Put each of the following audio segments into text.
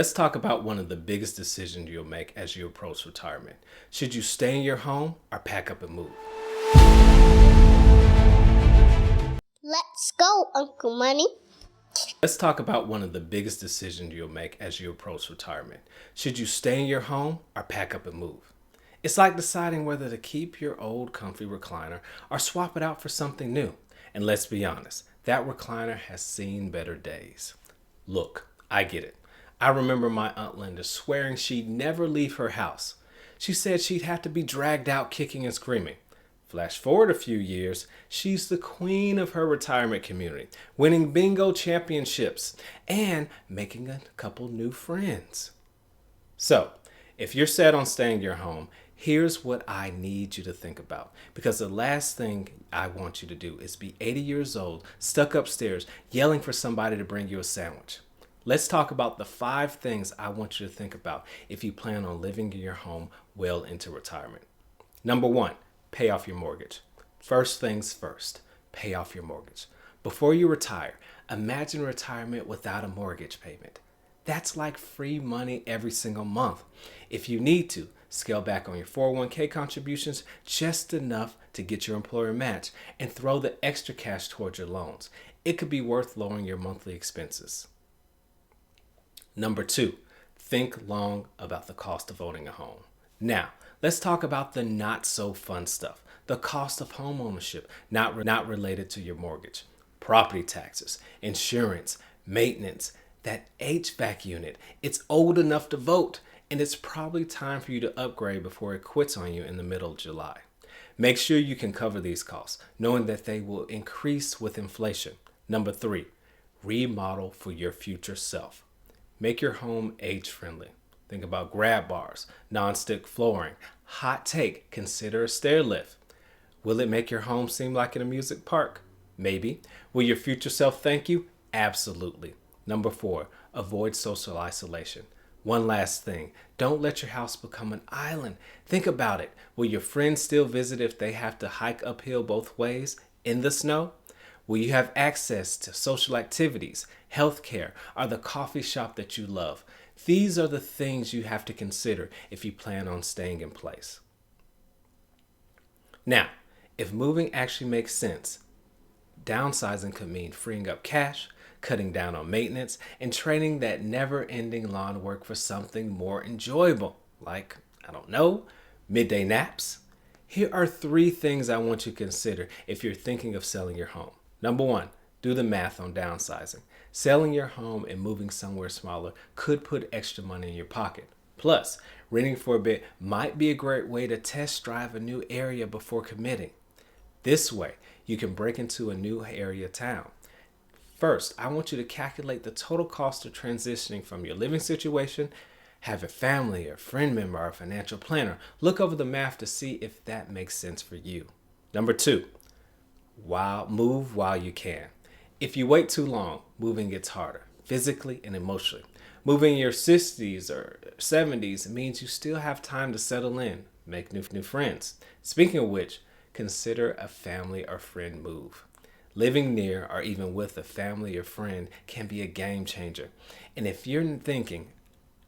Let's talk about one of the biggest decisions you'll make as you approach retirement. Should you stay in your home or pack up and move? Let's go, Uncle Money. Let's talk about one of the biggest decisions you'll make as you approach retirement. Should you stay in your home or pack up and move? It's like deciding whether to keep your old comfy recliner or swap it out for something new. And let's be honest, that recliner has seen better days. Look, I get it. I remember my Aunt Linda swearing she'd never leave her house. She said she'd have to be dragged out kicking and screaming. Flash forward a few years, she's the queen of her retirement community, winning bingo championships and making a couple new friends. So, if you're set on staying in your home, here's what I need you to think about. Because the last thing I want you to do is be 80 years old, stuck upstairs, yelling for somebody to bring you a sandwich. Let's talk about the 5 things I want you to think about if you plan on living in your home well into retirement. Number 1, pay off your mortgage. First things first, pay off your mortgage. Before you retire, imagine retirement without a mortgage payment. That's like free money every single month. If you need to, scale back on your 401k contributions just enough to get your employer match and throw the extra cash towards your loans. It could be worth lowering your monthly expenses. Number 2, think long about the cost of owning a home. Now, let's talk about the not so fun stuff. The cost of home ownership, not related to your mortgage. Property taxes, insurance, maintenance, that HVAC unit. It's old enough to vote, and it's probably time for you to upgrade before it quits on you in the middle of July. Make sure you can cover these costs, knowing that they will increase with inflation. Number 3, remodel for your future self. Make your home age-friendly. Think about grab bars, non-stick flooring. Hot take, consider a stair lift. Will it make your home seem like an amusement park? Maybe. Will your future self thank you? Absolutely. Number 4, avoid social isolation. One last thing, don't let your house become an island. Think about it. Will your friends still visit if they have to hike uphill both ways in the snow? Will you have access to social activities, healthcare, or the coffee shop that you love? These are the things you have to consider if you plan on staying in place. Now, if moving actually makes sense, downsizing could mean freeing up cash, cutting down on maintenance, and trading that never-ending lawn work for something more enjoyable, like, midday naps. Here are 3 things I want you to consider if you're thinking of selling your home. Number 1, do the math on downsizing. Selling your home and moving somewhere smaller could put extra money in your pocket. Plus, renting for a bit might be a great way to test drive a new area before committing. This way, you can break into a new area town. First, I want you to calculate the total cost of transitioning from your living situation. Have a family, a friend member, or a financial planner look over the math to see if that makes sense for you. Number 2, move while you can. If you wait too long, moving gets harder, physically and emotionally. Moving in your 60s or 70s means you still have time to settle in, make new friends. Speaking of which, consider a family or friend move. Living near or even with a family or friend can be a game changer. And if you're thinking,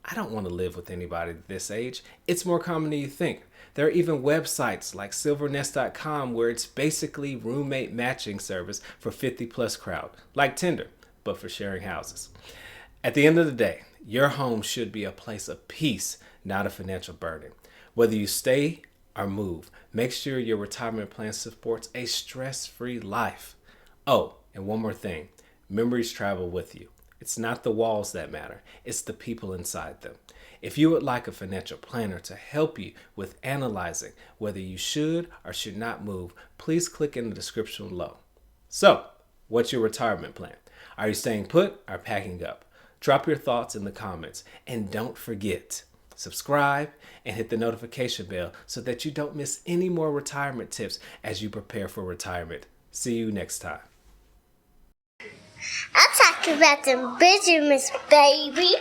I don't want to live with anybody this age, it's more common than you think. There are even websites like silvernest.com where it's basically roommate matching service for 50 plus crowd, like Tinder, but for sharing houses. At the end of the day, your home should be a place of peace, not a financial burden. Whether you stay or move, make sure your retirement plan supports a stress-free life. Oh, and one more thing, memories travel with you. It's not the walls that matter, it's the people inside them. If you would like a financial planner to help you with analyzing whether you should or should not move, please click in the description below. So, what's your retirement plan? Are you staying put or packing up? Drop your thoughts in the comments, and don't forget, subscribe and hit the notification bell so that you don't miss any more retirement tips as you prepare for retirement. See you next time. I'm talking about the Benjamins, baby.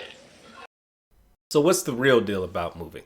So what's the real deal about moving?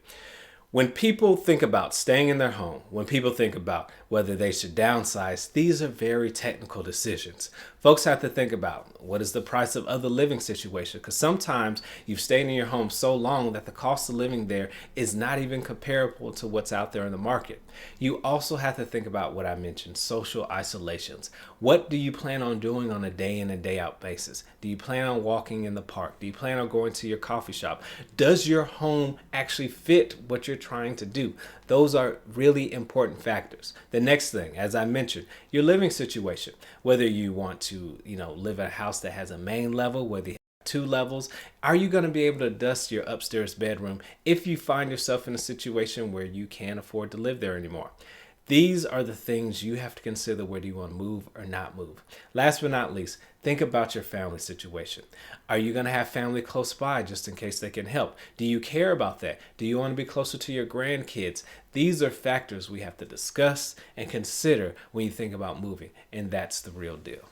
When people think about staying in their home, when people think about whether they should downsize, these are very technical decisions. Folks have to think about what is the price of other living situation, because sometimes you've stayed in your home so long that the cost of living there is not even comparable to what's out there in the market. You also have to think about what I mentioned, social isolations. What do you plan on doing on a day in and day out basis? Do you plan on walking in the park? Do you plan on going to your coffee shop? Does your home actually fit what you're trying to do? Those are really important factors. The next thing, as I mentioned, your living situation, whether you want to, live in a house that has a main level, whether you have 2 levels, are you going to be able to dust your upstairs bedroom if you find yourself in a situation where you can't afford to live there anymore? These are the things you have to consider whether you want to move or not move. Last but not least, think about your family situation. Are you going to have family close by just in case they can help? Do you care about that? Do you want to be closer to your grandkids? These are factors we have to discuss and consider when you think about moving, and that's the real deal.